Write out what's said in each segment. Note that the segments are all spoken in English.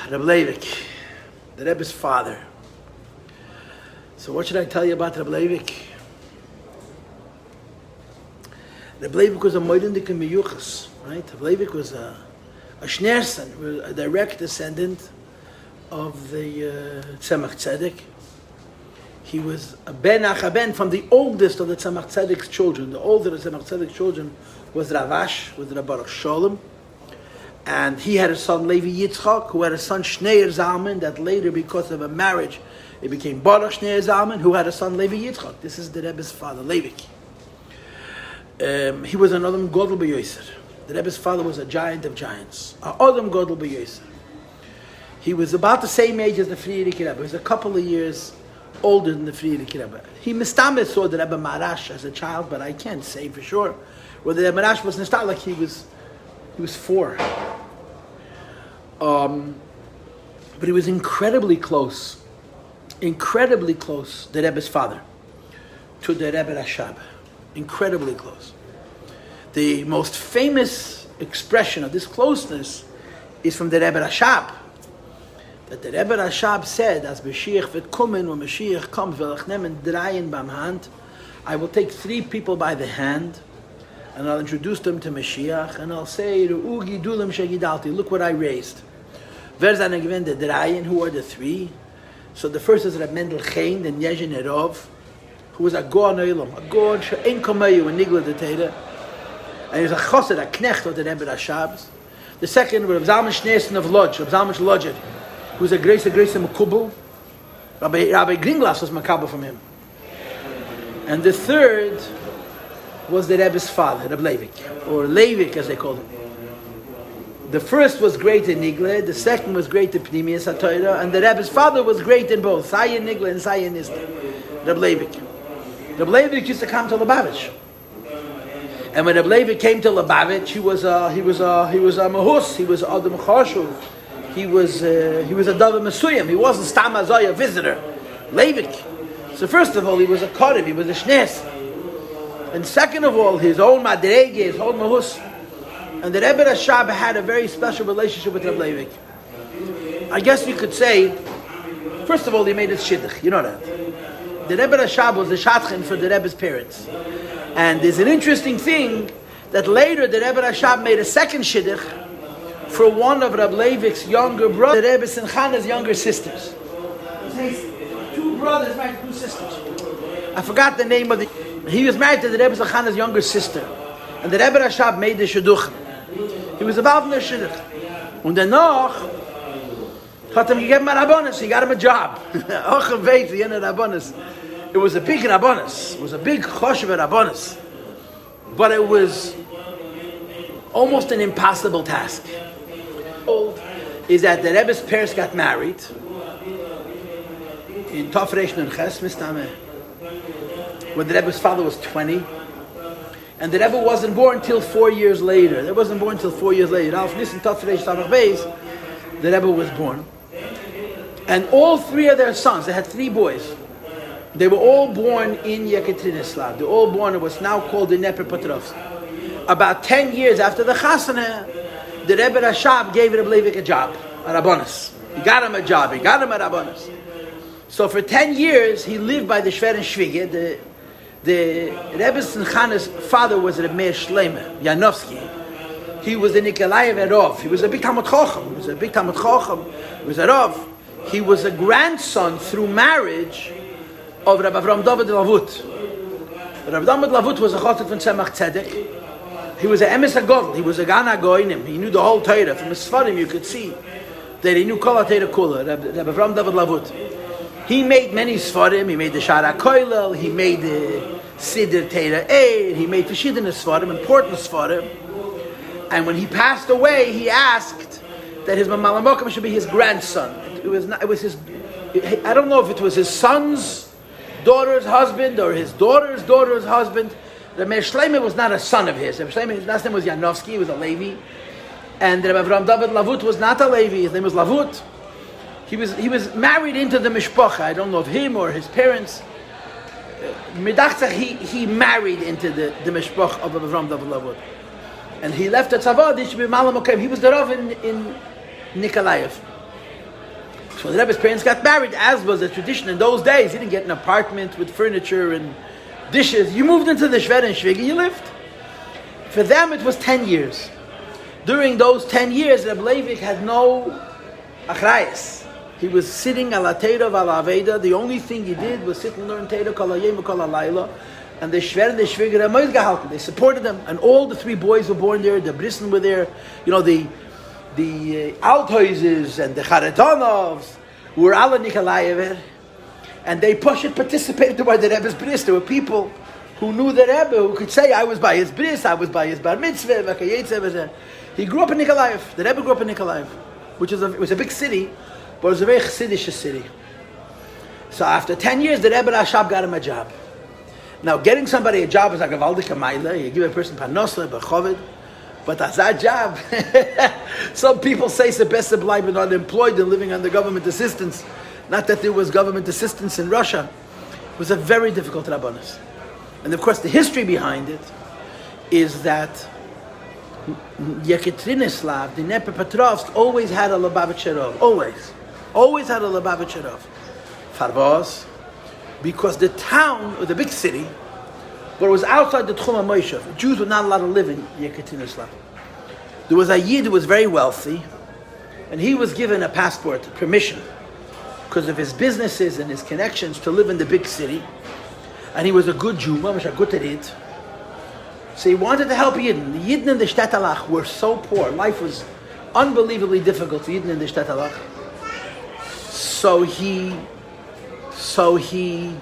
Rabbi Levi, the Rebbe's father. So what should I tell you about Rabbi Levi? Rabbi Levi was a moedendik in Meyuchas, right? Rabbi Levi was a Schneerson, a direct descendant of the Tzemach Tzedek. He was a ben achaben from the oldest of the Tzemach Tzedek's children. The older of the Tzemach Tzedek's children was Ravash, with Rabbi Baruch Sholem. And he had a son, Levi Yitzchok, who had a son, Shneir Zalman, that later, because of a marriage, it became Baruch Shneir Zalman, who had a son, Levi Yitzchok. This is the Rebbe's father, Levi. He was an Adam Godel B'Yoser. The Rebbe's father was a giant of giants. An Adam Godel B'Yoser. He was about the same age as the Frierdiker Rebbe. He was a couple of years older than the Frierdiker Rebbe. He mistamed saw the Rebbe Marash as a child, but I can't say for sure whether the Rebbe Marash was nistal like he was 4. But he was incredibly close, the Rebbe's father, to the Rebbe Rashab. Incredibly close. The most famous expression of this closeness is from the Rebbe Rashab. That the Rebbe Rashab said, as Mashiach wird kommen, when Mashiach comes, will ich nehmen dreien beim Hand, I will take 3 people by the hand, and I'll introduce them to Mashiach, and I'll say, Ru'ugi dulim shegidalti, look what I raised. Wer seine gewinnt the dreien, who are the 3? So the first is Reb Mendel Chaim, the Nezhin Erov, who was a Goan Olam, a Goan she'en komeyu in Nigla de Teda, and he was a chosed, a knecht of the Rebbe Rashab's. The second was Reb Zalman Schneerson of Lodz, Reb Zalman Lodz, who was a Grace Makubal. Rabbi Gringlas was Makabal from him. And the third was the Rebbe's father, Reb Leivik, or Leivik as they called him. The first was great in Nigle, the second was great in Pnimius HaTorah, and the Rebbe's father was great in both, Sayin Nigle and Sayin Nista, Reb Leivik. Reb Leivik used to come to Lubavitch. And when Reb Leivik came to Lubavitch, he was a Mahus, he was Adam Chashuv, he was a Davar Mesuyim, he wasn't Stam Azay, a visitor. Leivik. So first of all, he was a Korim, he was a Shnes. And second of all, his own Madrege, his own Mahus. And the Rebbe Rashab had a very special relationship with Reb Leivik. I guess you could say, first of all, he made his shidduch. You know that. The Rebbe Rashab was the shadchan for the Rebbe's parents. And there's an interesting thing that later the Rebbe Rashab made a second shidduch for one of Reb Leivik's younger brothers, the Rebbe Simchana's younger sisters. 2 brothers married to 2 sisters. I forgot the name of the... He was married to the Rebbe Simchana's younger sister. And the Rebbe Rashab made the shidduch. He was about in the shidduch. And danach hat him gegeben a rabbonis. He got him a job. It was a big rabbonis. It was a big choshev rabbonis. But it was almost an impossible task. Is that the Rebbe's parents got married in Tafresh and Ches Mistame when the Rebbe's father was 20. And the Rebbe wasn't born till 4 years later. The Rebbe wasn't born till 4 years later. Alf Nissen Tafresh Samach Beis, the Rebbe was born. And all 3 of their sons, they had 3 boys. They were all born in Yekaterinoslav. They were all born in what's now called the Dnepr Petrovsk. About 10 years after the Chasana, the Rebbe Rashab gave Reb Leivik a job, a rabbonis. He got him a job, he got him a rabbonis. So for 10 years, he lived by the Shver and Shvige. The Rebbe Simchana's father was Reb Meir Shleima, Yanovsky. He was the Nikolayev Erov. He was a big Talmud Chacham. He was a Rov. He was a grandson through marriage of Rabbi Avram David Lavut. Rabbi David Lavut was a chassid from Tzemach Tzedek. He was an emes hagodl. He was a gan hagoinim. He knew the whole Torah. From his Sfarim you could see that he knew kol ha-Torah kula. Rabbi Avram David Lavut. He made many Sfarim. He made the Shara Koilel. He made the Siddur Torah Eid. He made Teshidin Sfarim, important Sfarim. And when he passed away, he asked that his Mamala Mokum should be his grandson. It was his. I don't know if it was his son's daughter's husband or his daughter's daughter's husband. The Meir Shleima was not a son of his. His last name was Yanovsky. He was a Levi. And Rabbi Avram David Lavut was not a Levi. His name was Lavut. He was married into the mishpacha. I don't know of him or his parents. He married into the mishpacha of Avram David Lavut. And he left the tzavah. He was the Rav in Nikolaev. So when the Rebbe's parents got married, as was the tradition in those days, he didn't get an apartment with furniture and dishes. You moved into the Shved and Shvig and you lived. For them it was 10 years. During those 10 years, Rebbe Levi had no achrayas. He was sitting ala Teira v'ala Aveda. The only thing he did was sit and learn Teira kol hayom v'kol halayla. And the Shver and the Shvig were moiz gehalten. They supported them. And all the 3 boys were born there. The Brissen were there. The Althäuses and the Charetonovs were alle Nikolaever, and they participated by the Rebbe's bris. There were people who knew the Rebbe, who could say, I was by his bris, I was by his bar mitzvah. He grew up in Nikolaev. The Rebbe grew up in Nikolaev, which was a big city, but it was a very Chassidish city. So after 10 years, the Rebbe Rashab got him a job. Now, getting somebody a job is like a Valdika Maila. You give a person Panosla, Bechovid. But as that job, some people say it's the best of life and unemployed and living under government assistance. Not that there was government assistance in Russia. It was a very difficult Rabbanus. And of course, the history behind it is that Yekaterinoslav, the Dnepropetrovsk, always had a Lubavitcherov. Always had a Lubavitcherov. Farvos, because the town, or the big city, but it was outside the Tchum HaMoshav. Jews were not allowed to live in Yekaterinoslav. There was a Yid who was very wealthy, and he was given a passport, permission, because of his businesses and his connections to live in the big city. And he was a good Jew, mamash a good Yid. So he wanted to help Yidden. The Yidden in the Shtetalach were so poor. Life was unbelievably difficult for Yidden in the Shtetalach. So he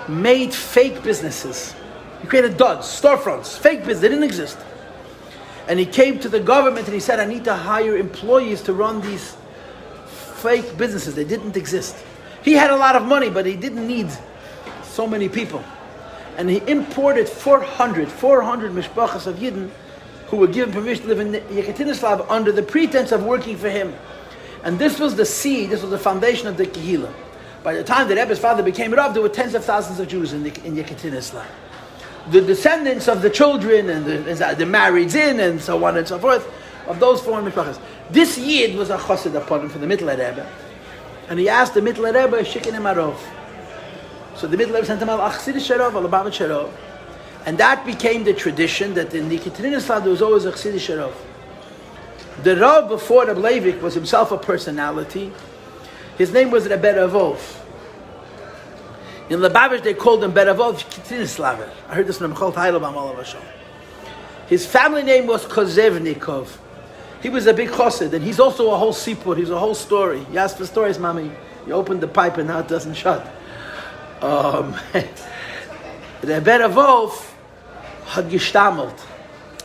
made fake businesses. He created duds, storefronts, fake business. They didn't exist. And he came to the government and he said, I need to hire employees to run these fake businesses. They didn't exist. He had a lot of money, but he didn't need so many people. And he imported 400 mishpachas of Yidden who were given permission to live in Yekaterinoslav under the pretense of working for him. And this was the seed, this was the foundation of the Kehillah. By the time that Rebbe's father became Rav, there were tens of thousands of Jews in Yekaterinoslav. The descendants of the children and the marrieds in and so on and so forth of those 400 mishpachas. This Yid was a chassid upon him for the Mittler Rebbe, and he asked the Mittler Rebbe, "Shikin him arov." So the Mittler Rebbe sent him al Achsidish Sharov, al Lubavitch Sharov, and that became the tradition that in Yekaterinoslav there was always a Achsidish Sharov. The Rav before Reb Levi was himself a personality. His name was Rebbe Ravov. In Lubavitch they called him Beravov Yekaterinoslav. I heard this from Mechol Tailabam all of a show. His family name was Kozevnikov. He was a big chassid, and he's also a whole sipur. He's a whole story. You ask for stories, mommy. You open the pipe and now it doesn't shut. Rebbe Ravov had gestamelt.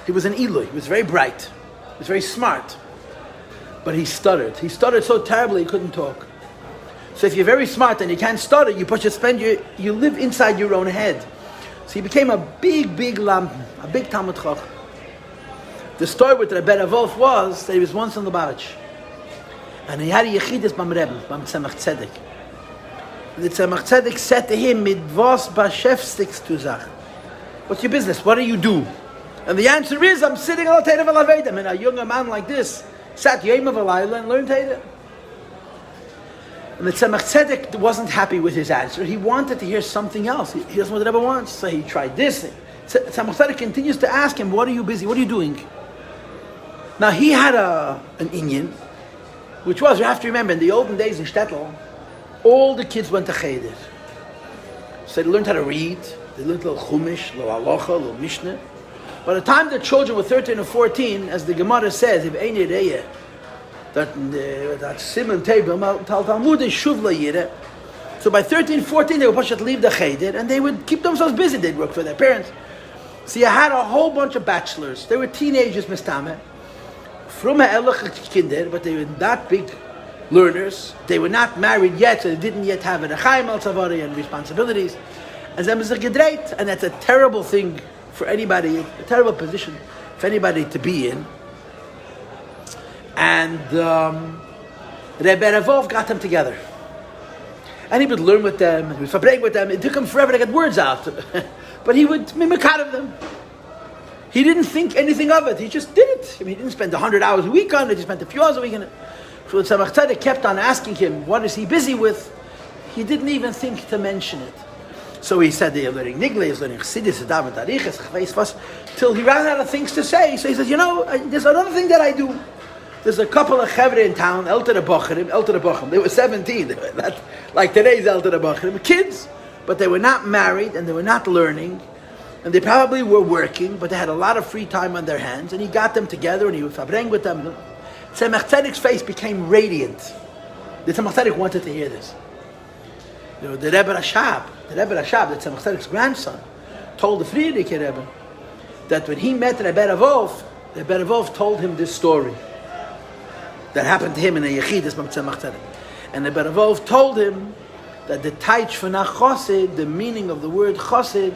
He was an Eloi. He was very bright. He was very smart. But he stuttered. He stuttered so terribly he couldn't talk. So if you're very smart and you can't stutter, you live inside your own head. So he became a big lamb, a big Talmud Chacham. The story with Rebbe Ravov was that he was once in Lubavitch, and he had a yechidus bam Rebbe, bam Tzemach Tzedek. The Tzemach Tzedek said to him, "Mit was beschäftigst du dich? What's your business? What do you do?" And the answer is, "I'm sitting on a Teira v'Laveda." I mean, a younger man like this sat Yom v'Layla and learned Teira. And the Tzemach Tzedek wasn't happy with his answer. He wanted to hear something else. He doesn't know what the Rebbe wants. So he tried this. Tzemach Tzedek continues to ask him, "What are you busy? What are you doing?" Now he had an inyan, which was, you have to remember, in the olden days in Shtetl, all the kids went to Cheder. So they learned how to read. They learned a little Chumash, a little Halacha, a little Mishnah. By the time the children were 13 or 14, as the Gemara says, if Ein Yireh, that Simon table Talmud is Shuvla Yireh. So by 13, 14, they would push to leave the Cheder, and they would keep themselves busy. They'd work for their parents. So you had a whole bunch of bachelors. They were teenagers, Mistame, from Ha'elach Kinder, but they were not big learners. They were not married yet, so they didn't yet have a Rechaim al Tzavari and responsibilities. And them is a gedreit, and that's a terrible thing for anybody, a terrible position for anybody to be in. And Rebbe Ravov got them together. And he would learn with them, and he would fabreg with them. It took him forever to get words out. But he would mimic out of them. He didn't think anything of it. He just did it. I mean, he didn't spend 100 hours a week on it. He spent a few hours a week on it. So the Tzemach Tzedek kept on asking him, what is he busy with? He didn't even think to mention it. So he said, he's learning Nigle, he's learning Chassidus, Daven Tariches, Chveis, till he ran out of things to say. So he says, there's another thing that I do. There's a couple of chevre in town, Elter Bochrim. They were 17. They were not like today's Elter Bochrim, kids, but they were not married and they were not learning, and they probably were working, but they had a lot of free time on their hands. And he got them together and he would fabreng with them. Tzemach Tzedek's face became radiant. The Tzemach Tzedek wanted to hear this. The Rebbe Rashab, the Tzemach Tzedek's grandson, told the Friedrich Rebbe that when he met Rebbe Ravov told him this story that happened to him in a Yechidus from Tzemach Tzedek. And Rebbe Ravov told him that the Taich Fenach Chosid, the meaning of the word Chosid,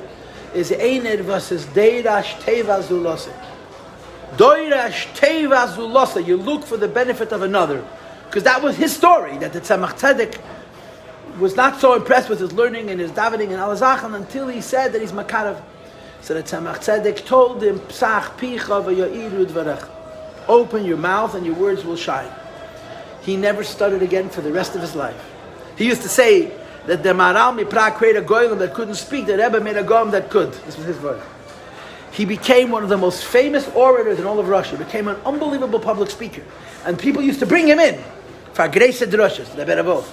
is Einer versus Deirash Teva Zulose. Deirash Teva Zulose. You look for the benefit of another. Because that was his story, that the Tzemach Tzedek was not so impressed with his learning and his davening and alazachan until he said that he's makarav. So the Tzemach Tzedek told him, Psach picha v'yo'iru dvarech. Open your mouth and your words will shine. He never stuttered again for the rest of his life. He used to say that the Maral Mipra created a goyim that couldn't speak, the Rebbe made a goyim that could. This was his word. He became one of the most famous orators in all of Russia. He became an unbelievable public speaker. And people used to bring him in for Greise Droshes, the Beravov.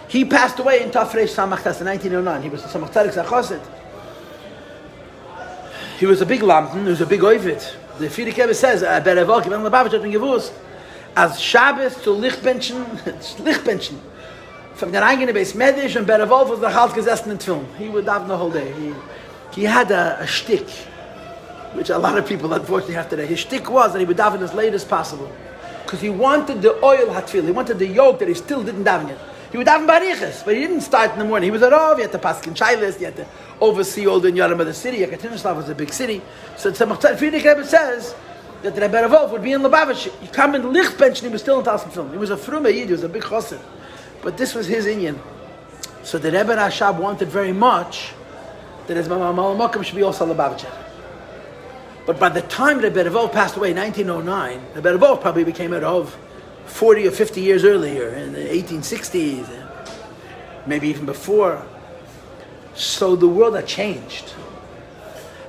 He passed away in Tafresh Samachtas in 1909. He was a Tzemach Tzedek's Achosid. He was a big lampen, he was a big oivit. The Friedrich Rebbe says, Beravov, Given Lubavitch, hat gewusst, as Shabbos to Lichtbenchen, from der eigene Beis Medisch and Beravov was the Halt gesessen in Tfilm. He would have the whole day. He had a shtick, which a lot of people unfortunately have today. His shtick was that he would daven as late as possible. Because he wanted the oil hatfil, he wanted the yoke that he still didn't daven yet. He would daven bariches, but he didn't start in the morning. He was at all, he had to pass in Shailis, he had to oversee all the Yoram of the city. Yekaterinslav was a big city. So Tzemach Tzedek Friedrich Rebbe says that the Rebbe Ravov would be in Lubavitch. You come in the Lichtbench and he was still in Talsim Film. He was a Frume Yid, he was a big chosser. But this was his inyan. So the Rebbe Rashab wanted very much that his Mama Malamakam should be also Lubavitch. But by the time Rebbe Ravov passed away in 1909, Rebbe Ravov probably became a Rav 40 or 50 years earlier, in the 1860s, maybe even before. So the world had changed.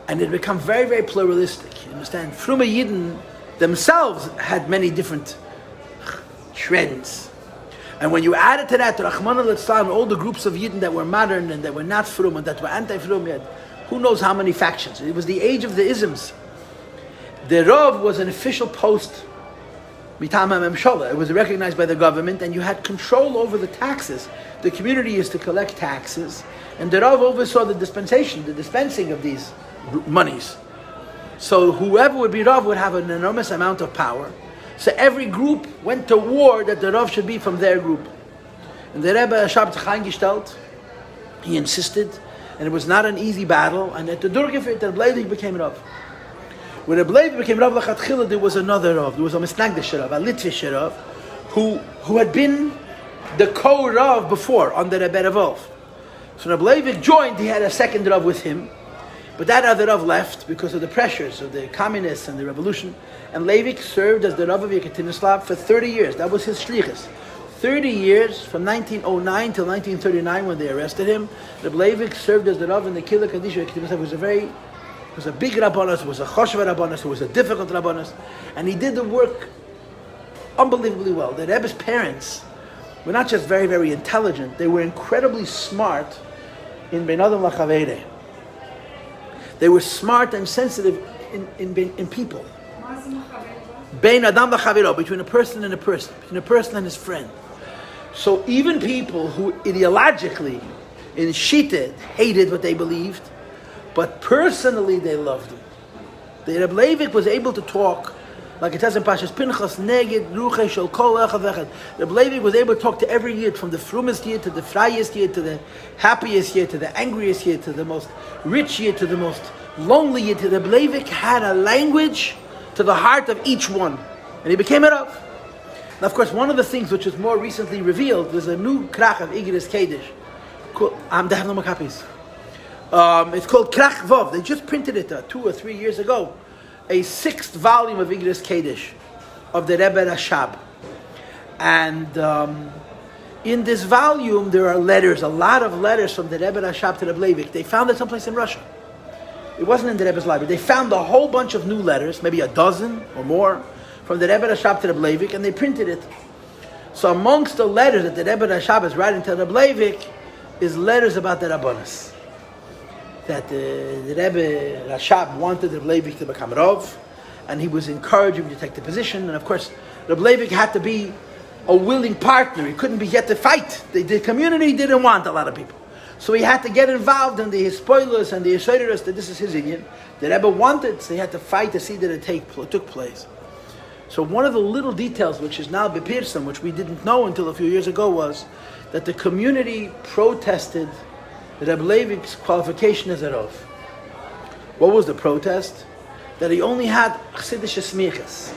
And it had become very, very pluralistic. You understand? Frume Yidden themselves had many different trends. And when you added to that, Rahman al-Islam, all the groups of Yidden that were modern and that were not Frum and that were anti-Frum, who knows how many factions. It was the age of the isms. The Rav was an official post, Mitam HaMemshala. It was recognized by the government, and you had control over the taxes. The community used to collect taxes, and the Rav oversaw the dispensing of these monies. So whoever would be Rav would have an enormous amount of power. So every group went to war that the Rav should be from their group. And the Rebbe Rashab gestellt, he insisted, and it was not an easy battle, and at the Durgefit, the Levi became Rav. When Rabbi Levi became Rav Lachatchila, there was another Rav. There was a Misnagdish Rav, a Litvish Rav, who had been the co-Rav before, under Rebbe Ravov. So Rabbi Levi joined, he had a second Rav with him, but that other Rav left because of the pressures of the communists and the revolution. And Levi served as the Rav of Yekaterinslav for 30 years. That was his shlichus. 30 years, from 1909 till 1939 when they arrested him, Rabbi Levi served as the Rav in the Kila Kaddish of Yekaterinslav. It was a big Rabbanus, it was a Choshva Rabbanus, it was a difficult Rabbanus, and he did the work unbelievably well. The Rebbe's parents were not just very, very intelligent, they were incredibly smart in Ben Adam Lachavere. They were smart and sensitive in people. Ben Adam Lachavero, between a person and a person, between a person and his friend. So even people who ideologically, in Shitted, hated what they believed, but personally they loved him. The Rebbe Leivik was able to talk, like it says in Pashas Pinchas, Neged, Ruche, Shel Kol Echad Vechad. Rebbe Leivik was able to talk to every Yid, from the frumest Yid to the frayest Yid, to the happiest Yid, to the angriest Yid, to the most rich Yid, to the most lonely Yid. Rebbe Leivik had a language to the heart of each one. And he became a Rav. Now of course, one of the things which was more recently revealed was a new krach of Igris Kedesh. They have no more copies. It's called Krach Vov. They just printed it 2 or 3 years ago. A 6th volume of Igris Kedesh of the Rebbe Rashab. And in this volume, there are letters, a lot of letters from the Rebbe Rashab to the Levi. They found it someplace in Russia. It wasn't in the Rebbe's library. They found a whole bunch of new letters, maybe a dozen or more, from the Rebbe Rashab to the Levi, and they printed it. So amongst the letters that the Rebbe Rashab is writing to the Levi is letters about the Rabbanos. That the Rebbe Rashab wanted the Levi to become Rav, and he was encouraging him to take the position. And of course, the Levi had to be a willing partner. He couldn't be yet to fight. The community didn't want a lot of people. So he had to get involved in the spoilers and the Yossi that this is his Indian. The Rebbe wanted, so he had to fight to see that it took place. So one of the little details which is now bepirsim, which we didn't know until a few years ago, was that the community protested the Rebbe Levi's qualification as a Rav. What was the protest? That he only had Chassidish smichas.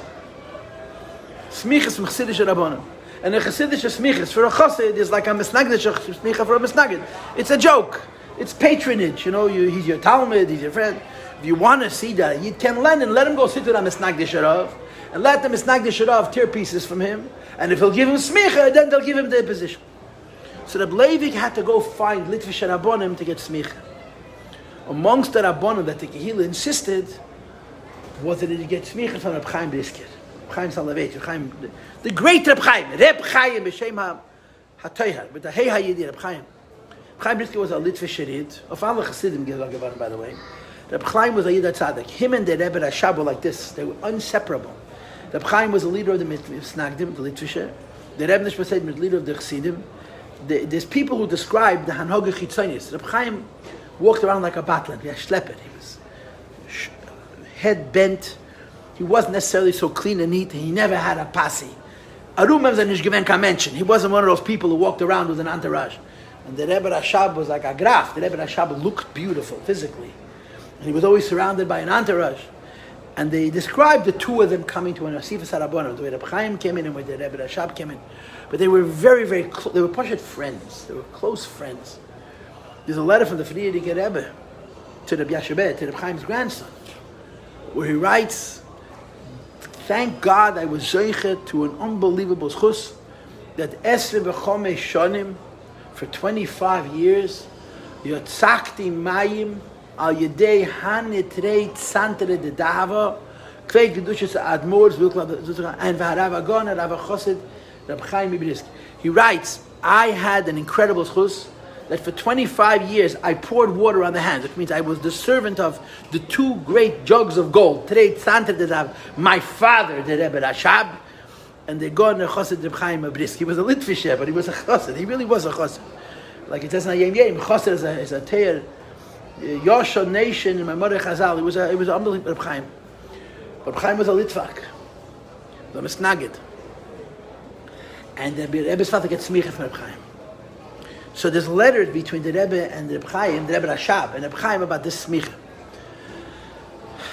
Smichas from Chassidish Rabbanim. And a Chassidish smichas for a Chassid is like a Mesnagdish smicha for a Mesnagid. It's a joke. It's patronage. He's your Talmud, he's your friend. If you want to see that, you can lend and let him go sit with a Mesnagdish Rav, and let the Mesnagdish Rav tear pieces from him. And if he'll give him smicha, then they'll give him the position. So the Levi had to go find Litvish Rabbanim to get smicha. Amongst the Rabbanim that the Kehillah insisted was that he get smicha from Reb Chaim Brisker. Reb Chaim Soloveitch, the great Reb Chaim b'Shem HaToyhar, with the Hey Hayidi Reb Chaim. Reb Chaim Brisker was a Litvish Yerid, of all the Chassidim Gilagavan, by the way. Reb Chaim was a Yid HaTzadik. Him and the Rebbe Rashab were like this. They were inseparable. Reb Chaim was the leader of the Snagdim, the Litvisher. The Rebbe Nishma was the leader of the Chassidim. There's people who describe the Hanhoga Chitzonis. Reb Chaim walked around like a batlan. He schlepped. He was head bent. He wasn't necessarily so clean and neat. He never had a pasi. He wasn't one of those people who walked around with an entourage. And the Rebbe Rashab was like a graf. The Rebbe Rashab looked beautiful physically. And he was always surrounded by an entourage. And they described the two of them coming to an Asifas HaRabbanim. The way Reb Chaim came in and the way the Rebbe Rashab came in. But they were very, very close. They were Pashat friends. They were close friends. There's a letter from the Frierdiker Rebbe to Reb Yashabeh, to Reb Chaim's grandson, where he writes, "Thank God I was zoichet to an unbelievable schus that Esre v'chomei shonim, for 25 years, yotzakti mayim al yedei hanitrei tzantere de dava, kvei kedushas admors and v'harav agon Rav Chosid Reb Chaim Brisker." He writes, "I had an incredible schus that for 25 years I poured water on the hands, which means I was the servant of the two great jugs of gold. My father, the Rebbe Rashab, and the Gon Chosid Reb Chaim Brisker. He was a Litvisher, but he was a Chosid. He really was a Chosid. Like it says in Hayem Yem, Chosid is a Teir, Yosha nation in my mother Chazal. He was an unbelievable Reb Chaim. But Reb Chaim was a Litvak, a Misnagid. And the Rebbe's father gets smicha from Reb Chaim. So there's letters between the Rebbe and the Reb Chaim, the Rebbe Rashab, and Reb Chaim about this smicha.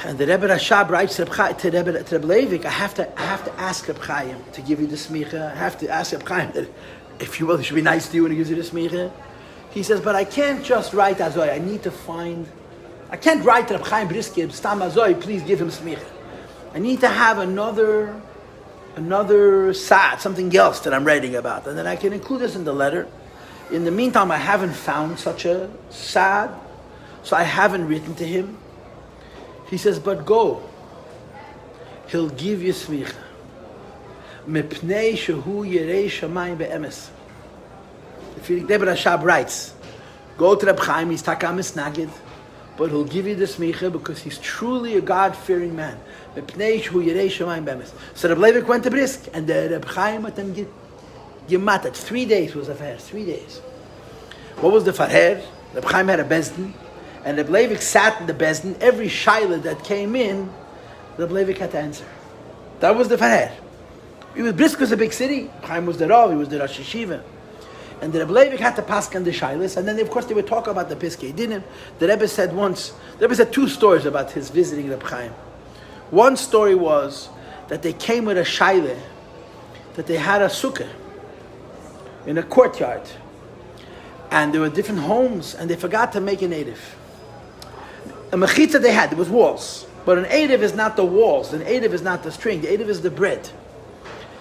And the Rebbe Rashab writes to Reb Levi, I have to ask Reb Chaim to give you the smicha. I have to ask Reb Chaim that if you will, it should be nice to you when he gives you the smicha. He says, but I can't just write Azoy. I can't write to Reb Chaim Brisker, Stam Azoy, please give him smicha. I need to have another sad, something else that I'm writing about. And then I can include this in the letter. In the meantime, I haven't found such a sad, so I haven't written to him. He says, but go. He'll give you smicha. Mepnei shehu yerei shamayim be'emes. The Rebbe Rashab writes, go to Reb Chaim, he's takam misnagid, but he'll give you the smicha because he's truly a God-fearing man. Mepnei shehu yerei shamayim be'emes. So Reb Levi went to Brisk, and the Reb Chaim at them Gematat. 3 days was the fair. 3 days. What was the faher? Reb Chaim had a bezdin, and Reb Levi sat in the bezdin. Every shaila that came in, Reb Levi had to answer. That was the faher. It was Brisk was a big city. Reb Chaim was the Rav. He was the Rosh Yeshiva, and the Reb Levi had to pass on the shailas. And then of course they would talk about the Piskei Dinim. The Rebbe said once. The Rebbe said 2 stories about his visiting Reb Chaim. One story was that they came with a shaila, that they had a sukkah in a courtyard, and there were different homes, and they forgot to make an Eidiv. A mechitza they had, there was walls, but an Eidiv is not the walls, an Eidiv is not the string, the Eidiv is the bread.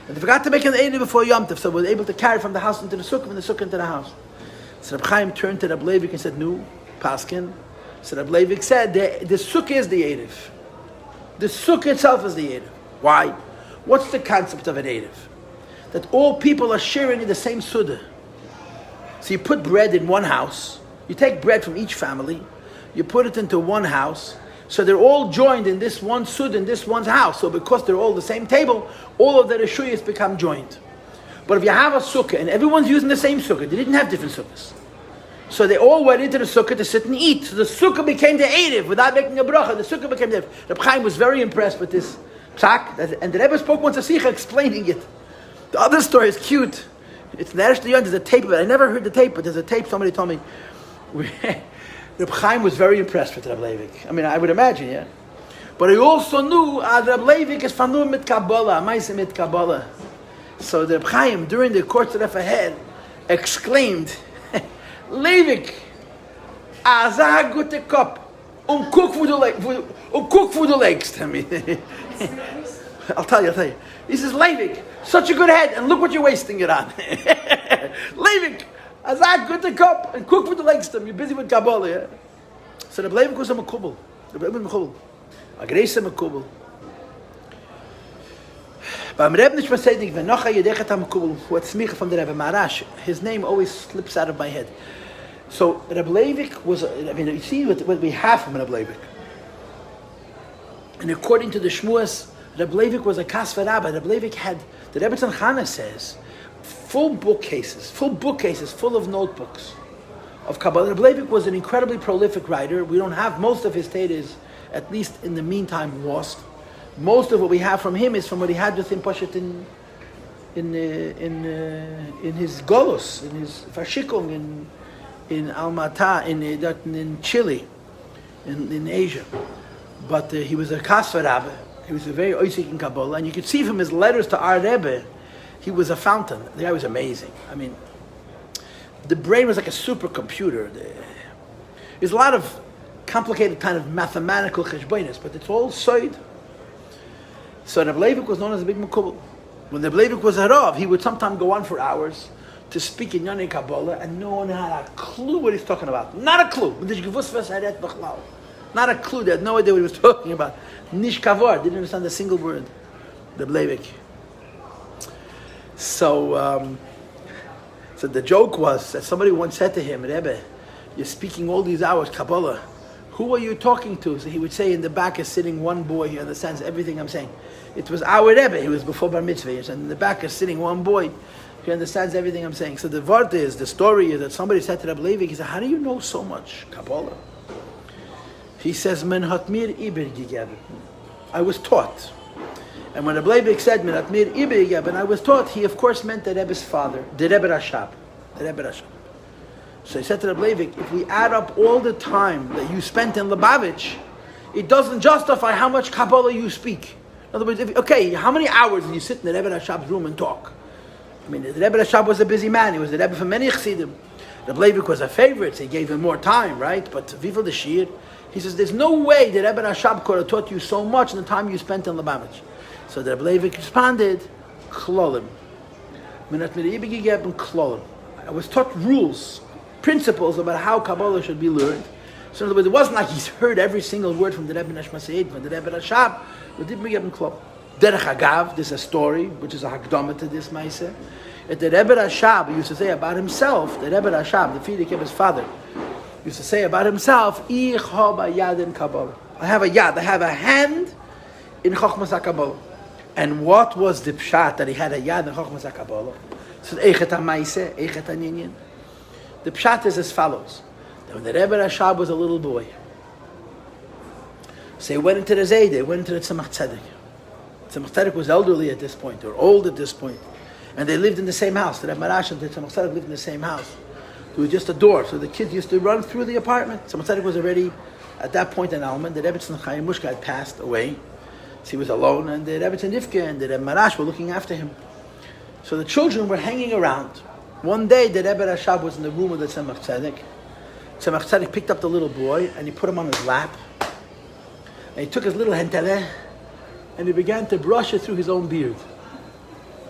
And they forgot to make an Erev before Yom Tov, so we were able to carry from the house into the sukkah, from the sukkah into the house. So Reb Chaim turned to Reb Leivik and said, "No, Paskin." So Reb Leivik said, "The sukkah is the Erev. The sukkah itself is the Erev. Why? What's the concept of an Erev? That all people are sharing in the same sukkah. So you put bread in one house. You take bread from each family. You put it into one house. So they're all joined in this one sukkah, in this one's house. So because they're all the same table, all of the reshuyas become joined. But if you have a sukkah and everyone's using the same sukkah, they didn't have different sukkahs. So they all went into the sukkah to sit and eat. So the sukkah became the Erev without making a bracha. The sukkah became the Erev. Reb Chaim was very impressed with this psak, and the Rebbe spoke once a sikha explaining it. The other story is cute. It's there's a tape of it. I never heard the tape, but there's a tape somebody told me. Reb Chaim was very impressed with Reb Leivik. I mean, I would imagine, yeah. But I also knew Reb Leivik is fanur mit Kabbalah, ma'aseh mit Kabbalah. So the Reb Chaim, during the course of ahead, exclaimed, Leivik, azah gute Kopf, cook for the legs. I mean, I'll tell you. He says, Leivik, such a good head, and look what you're wasting it on. Leivik, azah gute Kopf, and cook for the legs. You're busy with Kabbalah, yeah? So the Leivik was a makubal. The Leivik was a makubal. A great makubal. But Rebbe nicht versteht, wenn noch ein Yedechet HaMekubal, who had smicha from the Rebbe Marash, his name always slips out of my head. So Rebbe Leivik was, you see what we have from Rebbe Leivik. And according to the Shmuas, Rebbe Leivik was a kasver rabbi. Rebbe Leivik had, the Rebbe Tzanchana says, full bookcases full of notebooks of Kabbalah. Rebbe Leivik was an incredibly prolific writer. We don't have most of his tatas, at least in the meantime, lost. Most of what we have from him is from what he had with him, Pashat, in his Golos, in his Fashikung, in Almata, in Chile, in Asia. But he was a kasver rabbi. He was a very oisik in Kabbalah, and you could see from his letters to our Rebbe, he was a fountain. The guy was amazing. I mean, the brain was like a supercomputer. There's a lot of complicated kind of mathematical cheshbonis, but it's all soid. So Rebbe Leivik was known as a big makubal. When Rebbe Leivik was harav, he would sometimes go on for hours to speak in Yonei Kabbalah, and no one had a clue what he's talking about. Not a clue. Not a clue. They had no idea what he was talking about. Nish kavor, didn't understand a single word. Rebbe Leivik. So the joke was that somebody once said to him, Rebbe, you're speaking all these hours Kabbalah. Who are you talking to? So he would say, in the back is sitting one boy. He understands everything I'm saying. It was our Rebbe. He was before Bar Mitzvah. And in the back is sitting one boy. He understands everything I'm saying. So the story is that somebody said to Rebbe Leivik, he said, how do you know so much Kabbalah? He says, Men hat mir Iber gegeben. I was taught. And when Rebbe Leivik said, Men hat mir Iber gegeben, I was taught, he of course meant the Rebbe's father, the Rebbe Rashab. The Rebbe Rashab. So he said to Rebbe Leivik, if we add up all the time that you spent in Lubavitch, it doesn't justify how much Kabbalah you speak. In other words, how many hours did you sit in the Rebbe Rashab's room and talk? I mean, the Rebbe Rashab was a busy man. He was the Rebbe for many Chassidim. Rebbe Leivik was a favorite, so he gave him more time, right? But Viva the Shir, he says, there's no way the Rebbe Rashab could have taught you so much in the time you spent in Lubavitch. So the Rebbe Leivik responded, Klolim. I was taught rules, principles about how Kabbalah should be learned. So in other words, it wasn't like he's heard every single word from the Rebbe Nashma from the Rebbe Rashab, but didn't give him klop. Derech Agav, there's a story, which is a hakdama to this Maaseh. At the Rebbe Rashab used to say about himself, the Rebbe Rashab, the Frierdiker, his father, used to say about himself, Ich hab a yad in Kabbalah. I have a yad, I have a hand in Chochmas HaKabbalah. And what was the pshat that he had a yad in Chochmas HaKabbalah? So Eichet HaMaaseh, Eichet HaNinyan. The pshat is as follows. That when the Rebbe Rashab was a little boy, so he went into the Zayde, he went into the Tzemach Tzedek. Tzemach Tzedek was elderly at this point, or old at this point. And they lived in the same house. The Rebbe Marash and the Tzemach Tzedek lived in the same house. There was just a door, so the kids used to run through the apartment. Tzemach Tzedek was already, at that point in Alman, the Rebbe Tzemach Mushka had passed away. So he was alone, and the Rebbe Tzemach and the Rebbe Marash were looking after him. So the children were hanging around. One day, the Rebbe Rashab was in the room of the Tzemach Tzedek. Tzemach Tzedek picked up the little boy, and he put him on his lap. And he took his little henteleh, and he began to brush it through his own beard.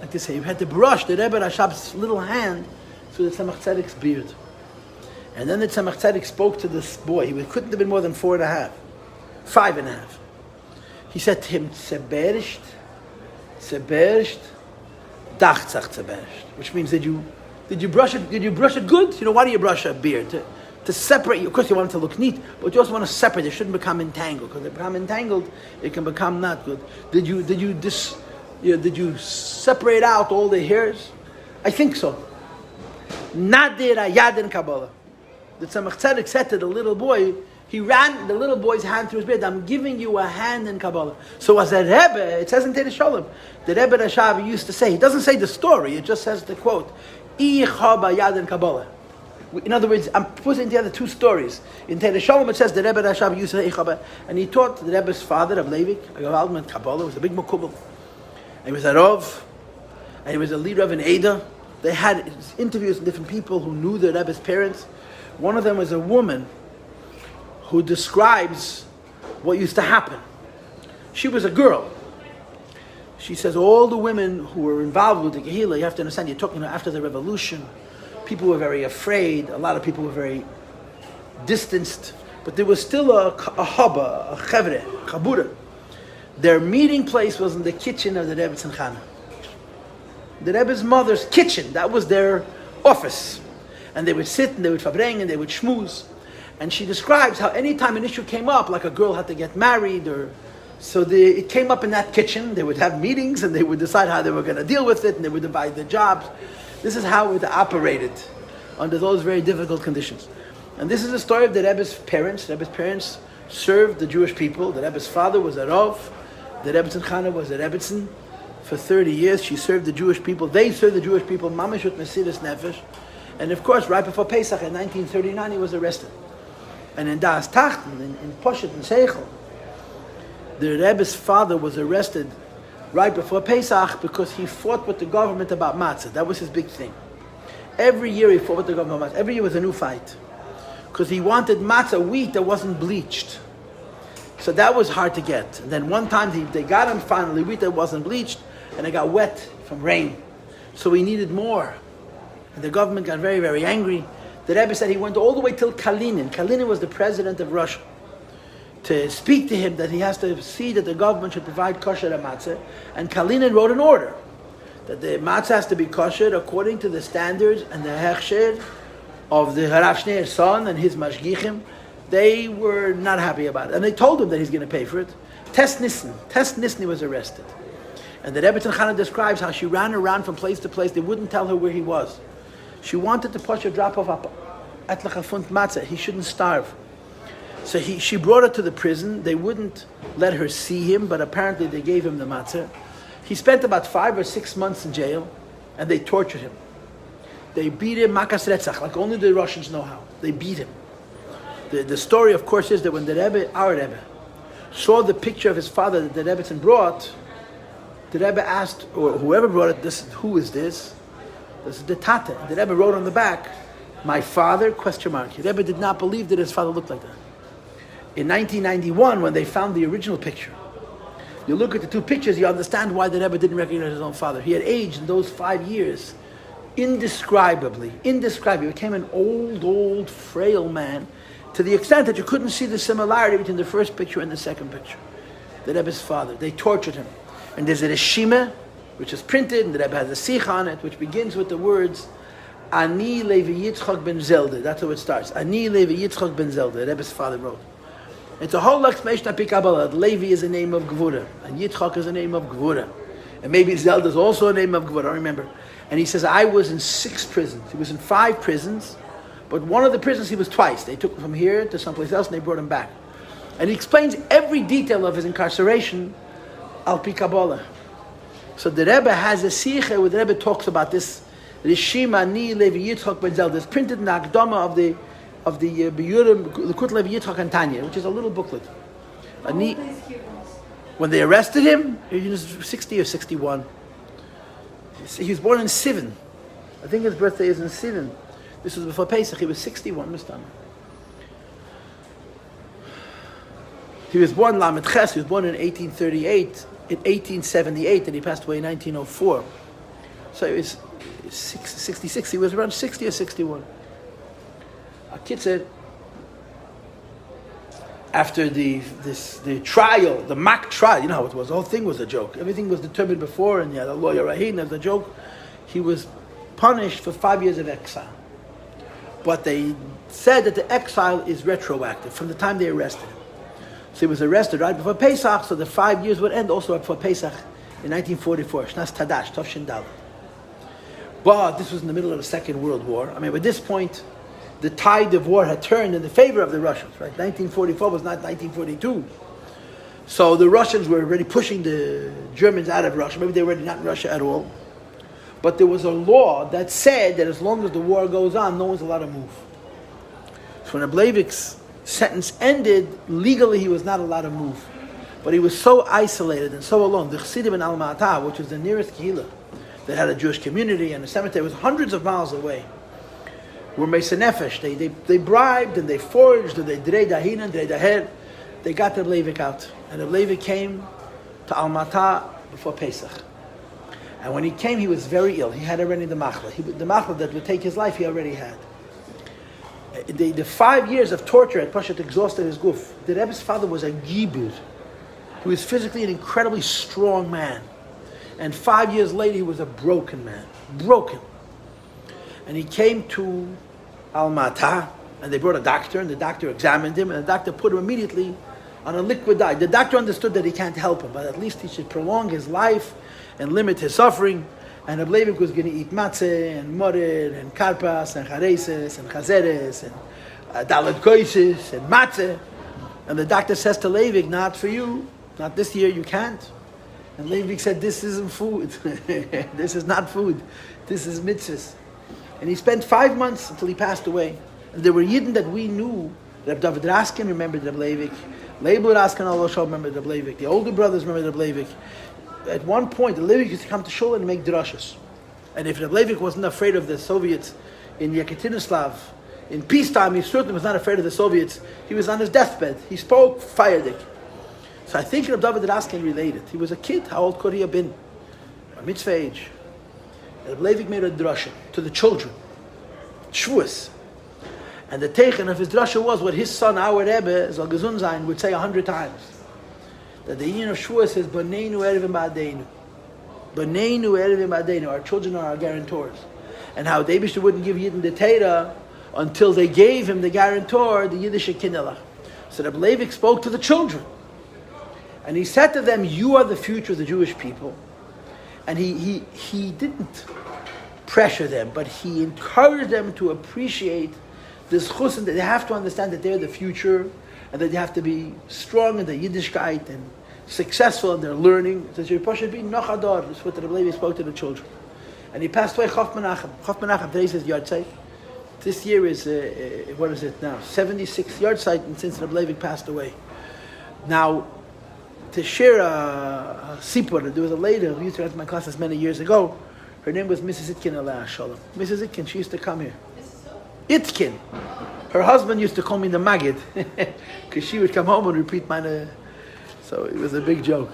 like to say, you had to brush the Rebbe Rashab's little hand through the Tzemach Tzedek's beard. And then the Tzemach Tzedek spoke to this boy. He couldn't have been more than 4.5, 5.5. He said to him, Zeberisht, dachtzach zeberisht, which means did you brush it? Did you brush it good? You know, why do you brush a beard? To separate you. Of course, you want it to look neat, but you also want to separate. It shouldn't become entangled, because if it becomes entangled, it can become not good. Did you separate out all the hairs? I think so. Nadir ayadin Kabbalah. The Tzemach Tzedek said to the little boy, he ran the little boy's hand through his beard. I'm giving you a hand in Kabbalah. So as a Rebbe, it says in Teres Sholem, the Rebbe Rashav used to say, he doesn't say the story, it just says the quote, Icha bayad in Kabbalah. In other words, I'm putting together two stories. In Teres Sholem it says the Rebbe Rashav used to say Icha, and he taught the Rebbe's father of Levi, a Kabbalah, was a big Mekubal. And he was a Rav, and he was a leader of an Eidah. They had interviews with different people who knew the Rebbe's parents. One of them was a woman who describes what used to happen. She was a girl. She says all the women who were involved with the Kehillah, you have to understand, you're talking after the revolution, people were very afraid, a lot of people were very distanced, but there was still a haba, a chevre, a chabura. Their meeting place was in the kitchen of the Rebbe Tzimchana. The Rebbe's mother's kitchen, that was their office. And they would sit and they would fabreng and they would schmooze. And she describes how any time an issue came up, like a girl had to get married, it came up in that kitchen. They would have meetings and they would decide how they were going to deal with it, and they would divide the jobs. This is how it operated under those very difficult conditions. And this is the story of the Rebbe's parents. The Rebbe's parents served the Jewish people. The Rebbe's father was a Rav. The Rebbe Tzimchana was a Rebbetzin. For 30 years, she served the Jewish people. They served the Jewish people, mamish with Mesiras Nefesh. And of course, right before Pesach in 1939, he was arrested. And in Das Tachten, in Poshet and Seichel, the Rebbe's father was arrested right before Pesach because he fought with the government about matzah. That was his big thing. Every year he fought with the government about matzah. Every year was a new fight. Because he wanted matzah, wheat that wasn't bleached. So that was hard to get. And then one time they got him finally, wheat that wasn't bleached, and it got wet from rain. So he needed more. And the government got very, very angry. The Rebbe said he went all the way till Kalinin. Kalinin was the president of Russia. To speak to him that he has to see that the government should provide kosher matzah. And Kalinin wrote an order that the matzah has to be kosher according to the standards and the hechsher of the Harav Shneir's son and his mashgichim. They were not happy about it. And they told him that he's going to pay for it. Tess Nisni was arrested. And the Rebbe Tzimchana describes how she ran around from place to place. They wouldn't tell her where he was. She wanted to push a drop of atlachafund matzah. He shouldn't starve. So she brought her to the prison. They wouldn't let her see him, but apparently they gave him the matzah. He spent about 5 or 6 months in jail, and they tortured him. They beat him makas retzach, like only the Russians know how. They beat him. The story, of course, is that when the Rebbe, our Rebbe, saw the picture of his father that the Rebbetzin brought, the Rebbe asked, or whoever brought it, who is this? This is the Tate. The Rebbe wrote on the back, my father, question mark. The Rebbe did not believe that his father looked like that. In 1991, when they found the original picture, you look at the two pictures, you understand why the Rebbe didn't recognize his own father. He had aged in those 5 years indescribably. He became an old, frail man, to the extent that you couldn't see the similarity between the first picture and the second picture. The Rebbe's father. They tortured him. And there's a Reshima, which is printed, and the Rebbe has a Sikha on it, which begins with the words, Ani Levi Yitzchok ben Zelda. That's how it starts. Ani Levi Yitzchok ben Zelda. The Rebbe's father wrote. It's a whole explanation of Kabbalah. Levi is a name of Gvura, and Yitzchok is a name of Gvura. And maybe Zelda is also a name of Gvura, I don't remember. And he says, I was in 6 prisons. He was in 5 prisons, but one of the prisons he was twice. They took him from here to someplace else, and they brought him back. And he explains every detail of his incarceration al pi Kabbalah. So the Rebbe has a Sikha where the Rebbe talks about this Rishima Ni Levi Yitzchok ben Zelda. It's printed in the Akdama of the Biyurim, Likut Levi Yitzchok and Tanya, which is a little booklet. When they arrested him, he was 60 or 61. He was born in Sivan. I think his birthday is in Sivan. This was before Pesach. He was 61, Mr. He was born Lamed Ches. He was born in 1838. In 1878, and he passed away in 1904. So he was 66. He was around 60 or 61. A kid said, after the trial, the mock trial, you know how it was. The whole thing was a joke. Everything was determined before, and you had a lawyer Rahin as a joke. He was punished for 5 years of exile. But they said that the exile is retroactive from the time they arrested him. So he was arrested right before Pesach, so the 5 years would end also before Pesach in 1944. Shnas Tadash, Tov Dalet. But this was in the middle of the Second World War. I mean, at this point, the tide of war had turned in the favor of the Russians, right? 1944 was not 1942. So the Russians were already pushing the Germans out of Russia. Maybe they were already not in Russia at all. But there was a law that said that as long as the war goes on, no one's allowed to move. So when Ableivik's sentence ended, legally he was not allowed to move. But he was so isolated and so alone. The Chassidim in Alma-Ata, which was the nearest Kehillah that had a Jewish community and a cemetery, was hundreds of miles away, were Mesa Nefesh. They bribed and they forged and they drei dahin and drei daher. They got Ableivik out. And Ableivik came to Alma-Ata before Pesach. And when he came, he was very ill. He had already the machla. The machla that would take his life, he already had. The 5 years of torture had Pashat exhausted his guf. The Rebbe's father was a gibur. He was physically an incredibly strong man. And 5 years later, he was a broken man. Broken. And he came to Alma-Ata, and they brought a doctor, and the doctor examined him, and the doctor put him immediately on a liquid diet. The doctor understood that he can't help him, but at least he should prolong his life and limit his suffering. And Ableivik was going to eat matzeh, and morid, and karpas, and chareses, and chazeres, and dalet koises, and matzeh. And the doctor says to Leivik, not for you, not this year, you can't. And Leivik said, this isn't food. This is not food. This is mitzvahs. And he spent 5 months until he passed away. And there were Yidden that we knew. Reb David Raskin remembered Reb Leivik. Leibel Raskin Allah remembered Reb Leivik. The older brothers remembered Reb Leivik. At one point, the Leivik used to come to shul and make drashas. And if Reb Leivik wasn't afraid of the Soviets in Yekaterinslav, in peacetime, he certainly was not afraid of the Soviets. He was on his deathbed. He spoke Feierdik. So I think Reb David Raskin related. He was a kid. How old could he have been? A mitzvah age. Reb Leivik made a drasha to the children. Shvuas. And the teichen of his drasha was what his son, our Rebbe, Zal Gezun Zayin, would say 100 times. That the union of Shavuos is Baneinu Erevim Ba'adeinu. Baneinu Erevim Ba'adeinu. Our children are our guarantors. And how the Eibishter wouldn't give Yidden the Torah until they gave him the guarantor, the Yiddish Kinelach. So Reb Leivik spoke to the children. And he said to them, you are the future of the Jewish people. And he didn't pressure them, but he encouraged them to appreciate this chusn, that they have to understand that they're the future, and that they have to be strong in their Yiddishkeit and successful in their learning. So Shirpa should be Nochador. That's what the Rabbi spoke to the children. And he passed away Chof Menachem. Chof Menachem, today says Yortzait. This year is, what is it now? 76 Yortzait since the Rabbi passed away. Now, to share a sipur, there was a lady who used to enter my classes many years ago. Her name was Mrs. Itkin Aleh Shalom. Mrs. Itkin, she used to come here. Itkin. Her husband used to call me the Magid, because she would come home and repeat mine. So it was a big joke.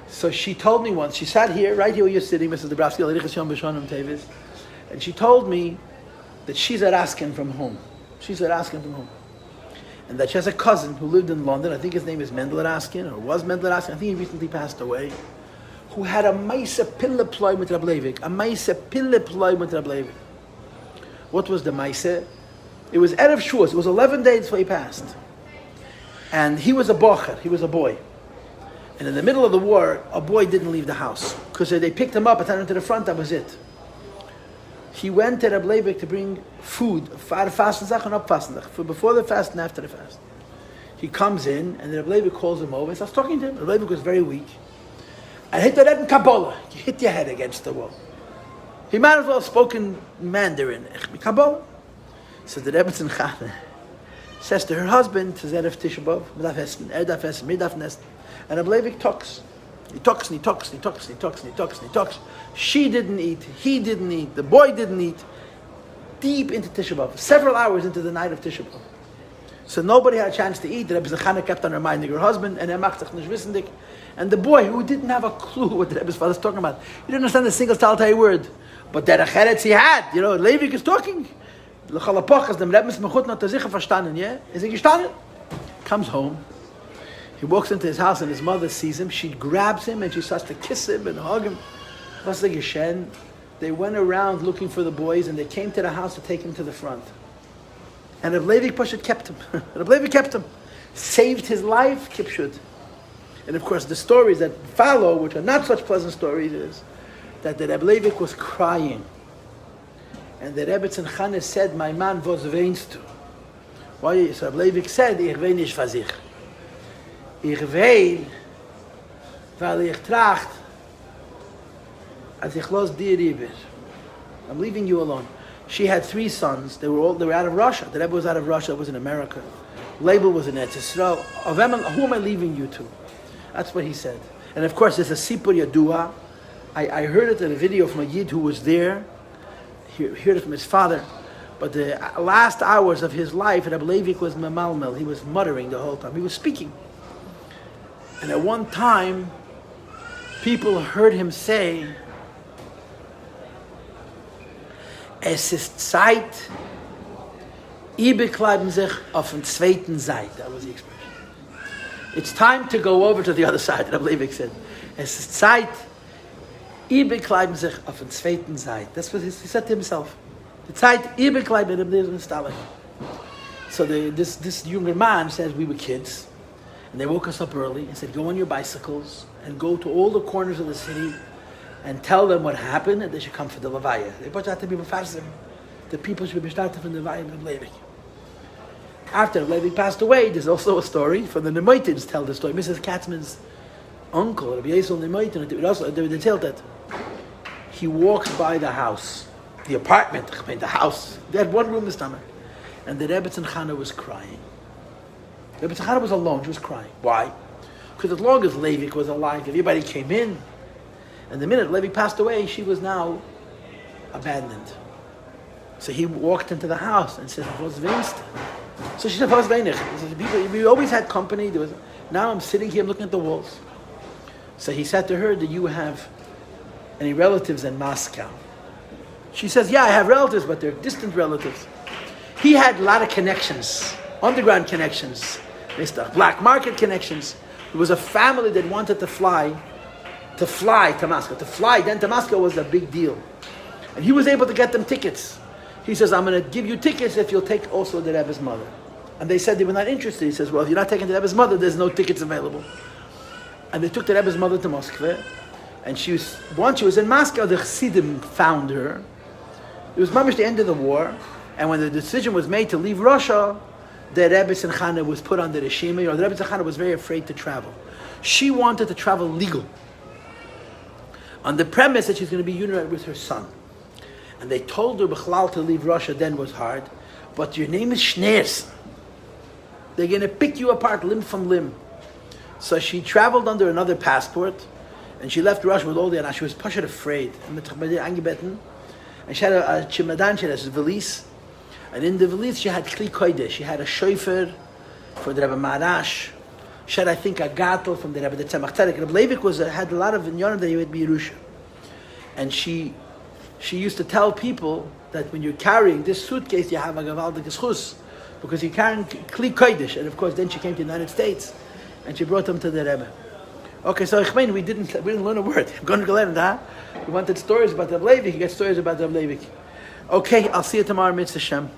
So she told me once, she sat here, right here where you're sitting, Mrs. Dabrowski, and she told me that she's at Askin from home. She's at Askin from home. And that she has a cousin who lived in London, I think his name is Mendel Askin, or was Mendel Askin, I think he recently passed away, who had a Maisa Pille Ploy with Reb Leivik. A Maisa Pille Ploy with Reb Leivik. What was the Maisa? It was Erev Shavuos. It was 11 days before he passed. And he was a bocher, he was a boy. And in the middle of the war, a boy didn't leave the house. Because they picked him up and sent him to the front, that was it. He went to Reb Leivik to bring food, for Fastenzach and Upfastenzach, for before the fast and after the fast. He comes in, and Reb Leivik calls him over and starts talking to him. Reb Leivik was very weak. I hit the head in Kabbalah. You hit your head against the wall. He might as well have spoken Mandarin. Kabbalah. So the Rebbe Tzimchane says to her husband, to Erev Tisha B'Av, Midaf Essen, Erdaf Essen, Midaf Nesten, and Reb Leivik talks. He talks and he talks and he talks and he talks and he talks and he talks. She didn't eat, he didn't eat, the boy didn't eat. Deep into Tisha B'Av, several hours into the night of Tisha B'Av. So nobody had a chance to eat. The Rebbe Tzimchane kept on reminding her husband, and and the boy who didn't have a clue what the Rebbe's father was talking about. He didn't understand a single solitary word. But der Acheretz he had, Levi is talking. L'chalapochas, dem Rebbe Smechut not sicher verstanden, yeah? Is he gestanden? Comes home. He walks into his house and his mother sees him. She grabs him and she starts to kiss him and hug him. What's the geshen? They went around looking for the boys and they came to the house to take him to the front. And Reb Levi Poshet kept him. Reb Levi kept him. Saved his life, kipshut. And of course the stories that follow, which are not such pleasant stories, is that the Reb Levi was crying. And the Rebbe Tzimchanes said, my man, was weinst du? Why? So Reb Levi said, ich wein nicht für sich. Ich wein, weil ich tracht, als ich los dir rüber. I'm leaving you alone. She had 3 sons. They were out of Russia. The Rebbe was out of Russia. It was in America. Label was in Eretz Yisrael. Who am I leaving you to? That's what he said. And of course, there's a Sipur Yadua. I heard it in a video from a Yid who was there. He heard it from his father. But the last hours of his life, Rabbi Levi was memalmel. He was muttering the whole time. He was speaking. And at one time, people heard him say, es ist Zeit, ihr bekleiben sich auf den zweiten Seite. That was the expression. It's time to go over to the other side, Rabbi Levi said. Es ist Zeit, ihr bekleiben sich auf den zweiten Seite. That's what he said to himself. The Zeit, ihr bekleiben sich. So this younger man says, we were kids, and they woke us up early and said, go on your bicycles and go to all the corners of the city and tell them what happened, and they should come for the Levaya. They brought out to be Mefarsim. The people should be started from the Levaya of Levi. After Levi passed away, there's also a story from the Nemoitins tell the story. Mrs. Katzman's uncle, Rabbi Yisrael Nemoitin, they tell that he walked by the house, the apartment, the house. They had one room this time, and the Rebbe Tzimchanes was crying. Rebbe Tzimchanes was alone. She was crying. Why? Because as long as Levi was alive, everybody came in. And the minute Levi passed away, she was now abandoned. So he walked into the house and said, "Was weinst?" So she said, "Was weinig?" We always had company. Now I'm sitting here, I'm looking at the walls. So he said to her, "Do you have any relatives in Moscow?" She says, "Yeah, I have relatives, but they're distant relatives." He had a lot of connections, underground connections, black market connections. There was a family that wanted to fly to Moscow. To fly then to Moscow was a big deal. And he was able to get them tickets. He says, I'm going to give you tickets if you'll take also the Rebbe's mother. And they said they were not interested. He says, well, if you're not taking the Rebbe's mother, there's no tickets available. And they took the Rebbe's mother to Moscow. And once she was in Moscow, the Chassidim found her. It was mamish the end of the war. And when the decision was made to leave Russia, the Rebbe Tzimchanes was put on the Reshima. The Rebbe Tzimchanes was very afraid to travel. She wanted to travel legal, on the premise that she's going to be united with her son. And they told her B'chlal to leave Russia then was hard, but your name is Schneers. They're going to pick you apart limb from limb. So she traveled under another passport, and she left Russia with all the, and she was pashat afraid. And she had a chimadan, she had a valise, and in the valise she had kli kodesh. She had a shofar for the Rebbe Marash. She had, I think, a gatel from the Rebbe the Tzemach Tzedek. Rebbe Leivik had a lot of inyanim that he would be Yerusha. And she used to tell people that when you're carrying this suitcase, you have a gavaldik schus, because you're carrying kli kodesh. And of course, then she came to the United States, and she brought them to the Rebbe. Okay, so we didn't learn a word. I'm going to learn that. We wanted stories about Rebbe Leivik. You get stories about Rebbe Leivik. Okay, I'll see you tomorrow, Mitzvah Shem.